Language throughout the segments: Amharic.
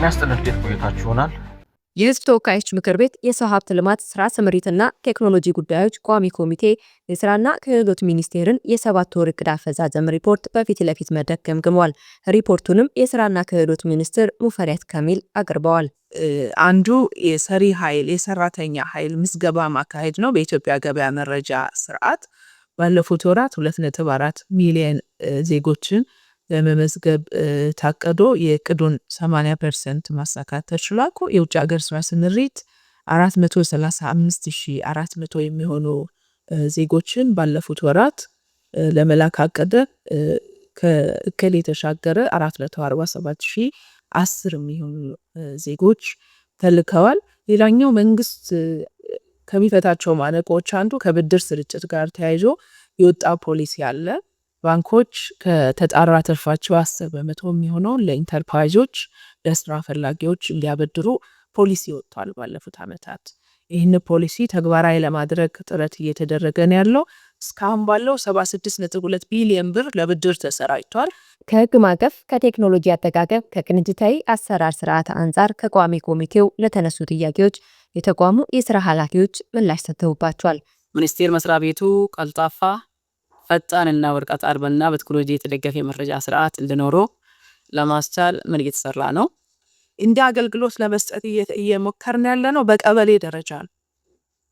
ጤና ይስጥልን እንዴት ቆይታችሁናል? የሕዝብ ተወካዮች ምክር ቤት የሰው ሀብት ልማት ስራ ስምሪትና ቴክኖሎጂ ጉዳዮች ቋሚ ኮሚቴ የስራና ክህሎት ሚኒስቴርን የ7 ወር ዕቅድ አፈጻጸም ሪፖርት በፊት ለፊት መድረክ ገምግሟል። ሪፖርቱንም የስራና ክህሎት ሚኒስትር ሙፈሪያት ካሚል አቅርበዋል። አንዱ የሰሪ ኃይል የሰራተኛ ኃይል ምዝገባ ማካሄድ ነው። በኢትዮጵያ ገበያ መረጃ ስርዓት ባለፉት ወራት 2.4 ሚሊዮን ዜጎችን ለመመዝገብ ታቅዶ የዕቅዱን 80% ማሳካት ተችሏል። የውጭ ሀገር ስራ ስምሪት 435400 የሚሆኑ ዜጎችን ባለፉት ወራት ለመላክ አቀደ። ከእቅድ የተሻገረ 447010 የሚሆኑ ዜጎች ተልከዋል። ሌላኛው መንግስት ከሚፈታቸው ማነቆች አንዱ ከብድር ስርጭት ጋር ተያይዞ የወጣ ፖሊሲ አለ። ባንኮች ከተጣራ ትርፋቸው 10% የሚሆነውን ለኢንተርፕራይዞች ለስራ ፈላጊዎች እንዲያበድሩ ፖሊሲ ወጥቷል ባለፉት ዓመታት። ይህን ፖሊሲ ተግባራዊ ለማድረግ ጥረት እየተደረገ ነው ያለው። እስካሁን ባለው 76.2 ቢሊዮን ብር ለብድር ተሰራጭቷል። ከህግ ማዕቀፍ፣ ከቴክኖሎጂ አጠቃቀም፣ ከቅንጅታዊ አሰራር ስርዓት አንጻር ከቋሚ ኮሚቴው ለተነሱ ጥያቄዎች የተቋሙ የስራ ኃላፊዎች ምላሽ ሰጥተውባቸዋል። ሚኒስቴር መስሪያ ቤቱ ቀልጣፋ ፈጣንና ወረቀት አልባና በቴክኖሎጂ የተደገፈ የመረጃ ስርዓት እንዲኖረው ለማስቻል ምን እየተሰራ ነው? እንደ አገልግሎት ለመስጠት እየሞከርን ያለ ነው። በቀበሌ ደረጃ ነው።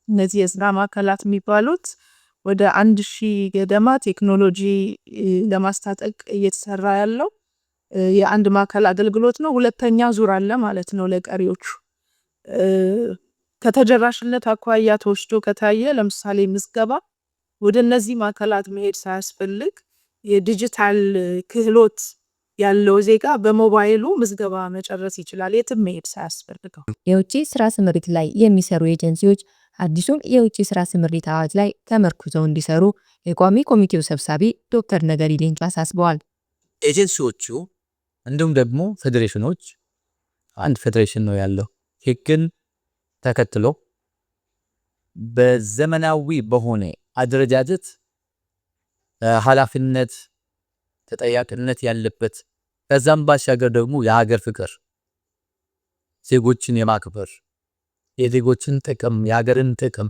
እነዚህ የስራ ማዕከላት የሚባሉት ወደ 1000 ገደማ ቴክኖሎጂ ለማስታጠቅ እየተሰራ ያለው የአንድ ማዕከል አገልግሎት ነው። ሁለተኛ ዙር አለ ማለት ነው ለቀሪዎቹ። ከተደራሽነት አኳያ ተወስዶ ከታየ ለምሳሌ ምዝገባ ወደ እነዚህ ማዕከላት መሄድ ሳያስፈልግ የዲጂታል ክህሎት ያለው ዜጋ በሞባይሉ ምዝገባ መጨረስ ይችላል፣ የትም መሄድ ሳያስፈልገው። የውጭ ስራ ስምሪት ላይ የሚሰሩ ኤጀንሲዎች አዲሱን የውጭ ስራ ስምሪት አዋጅ ላይ ተመርኩዘው እንዲሰሩ የቋሚ ኮሚቴው ሰብሳቢ ዶክተር ነገሪ ሌንጮ አሳስበዋል። ኤጀንሲዎቹ እንዲሁም ደግሞ ፌዴሬሽኖች፣ አንድ ፌዴሬሽን ነው ያለው፣ ህግን ተከትሎ በዘመናዊ በሆነ አደረጃጀት ኃላፊነት ተጠያቂነት ያለበት ከዛም ባሻገር ደግሞ የሀገር ፍቅር ዜጎችን የማክበር የዜጎችን ጥቅም የሀገርን ጥቅም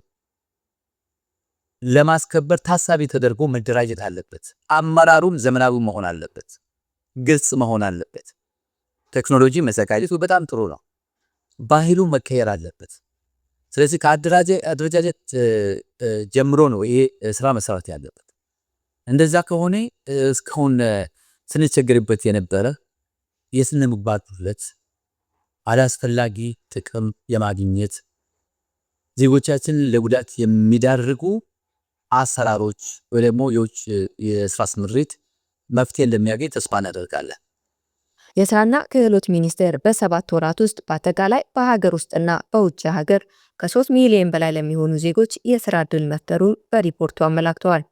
ለማስከበር ታሳቢ ተደርጎ መደራጀት አለበት። አመራሩም ዘመናዊ መሆን አለበት፣ ግልጽ መሆን አለበት። ቴክኖሎጂ መዘጋጀቱ በጣም ጥሩ ነው፣ ባህሉ መቀየር አለበት። ስለዚህ ከአደረጃጀት ጀምሮ ነው ይሄ ስራ መሰራት ያለበት። እንደዛ ከሆነ እስካሁን ስንቸገርበት የነበረ የስነ ምግባር ጉድለት፣ አላስፈላጊ ጥቅም የማግኘት ዜጎቻችን ለጉዳት የሚዳርጉ አሰራሮች ወይ ደግሞ የውጭ የስራ ስምሪት መፍትሄ እንደሚያገኝ ተስፋ እናደርጋለን። የስራና ክህሎት ሚኒስቴር በ7 ወራት ውስጥ በአጠቃላይ በሀገር ውስጥና በውጭ ሀገር ከ3 ሚሊዮን በላይ ለሚሆኑ ዜጎች የስራ ዕድል መፍጠሩን በሪፖርቱ አመላክተዋል።